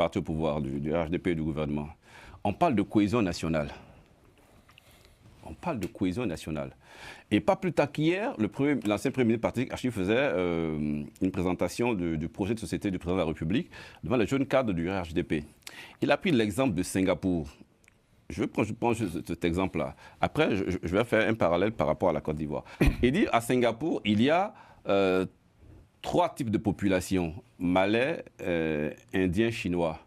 parti au pouvoir, du RHDP et du gouvernement, on parle de cohésion nationale. On parle de cohésion nationale. Et pas plus tard qu'hier, l'ancien Premier ministre Patrick Archi faisait une présentation du projet de société du président de la République devant les jeunes cadres du RHDP. Il a pris l'exemple de Singapour. Je prends cet exemple-là. Après, je vais faire un parallèle par rapport à la Côte d'Ivoire. Il dit, à Singapour, il y a 3 types de populations, malais, indiens, chinois,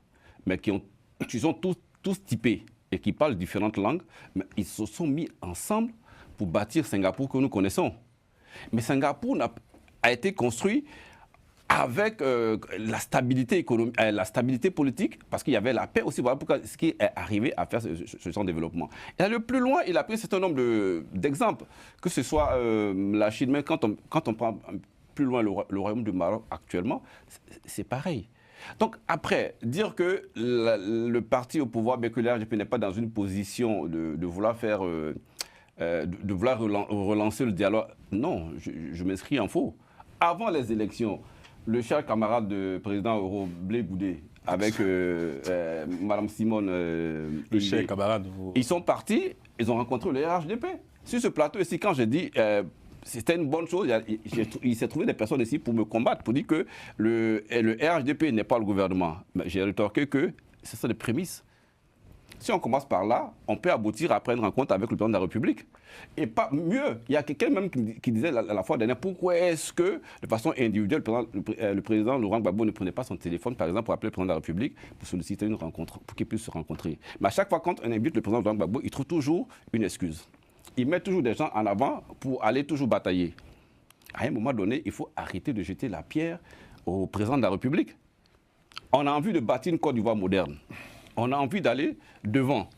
mais qui sont tous typés et qui parlent différentes langues, mais ils se sont mis ensemble pour bâtir Singapour que nous connaissons. Mais Singapour a été construit avec la stabilité économique, la stabilité politique, parce qu'il y avait la paix aussi. Voilà pourquoi ce qui est arrivé à faire ce genre de développement. Et le plus loin, il a pris un certain nombre d'exemples, que ce soit la Chine, mais quand on prend plus loin le Royaume du Maroc actuellement, c'est pareil. Donc après, dire que le parti au pouvoir, bien que l'RGP n'est pas dans une position de vouloir faire, de vouloir relancer le dialogue, non, je m'inscris en faux. Avant les élections, le cher camarade du président Euro, Blé Goudé, avec Mme Simone, le cher camarade, ils sont partis, ils ont rencontré le RHDP. Sur ce plateau ici, quand j'ai dit c'était une bonne chose, il s'est trouvé des personnes ici pour me combattre, pour dire que le RHDP n'est pas le gouvernement. J'ai rétorqué que ce sont des prémices. Si on commence par là, on peut aboutir après une rencontre avec le président de la République. Et pas mieux, il y a quelqu'un même qui disait la fois dernière, pourquoi est-ce que, de façon individuelle, le président Laurent Gbagbo ne prenait pas son téléphone, par exemple, pour appeler le président de la République, pour solliciter une rencontre, pour qu'ils puissent se rencontrer. Mais à chaque fois, quand on invite le président Laurent Gbagbo, il trouve toujours une excuse. Il met toujours des gens en avant pour aller toujours batailler. À un moment donné, il faut arrêter de jeter la pierre au président de la République. On a envie de bâtir une Côte d'Ivoire moderne. On a envie d'aller devant.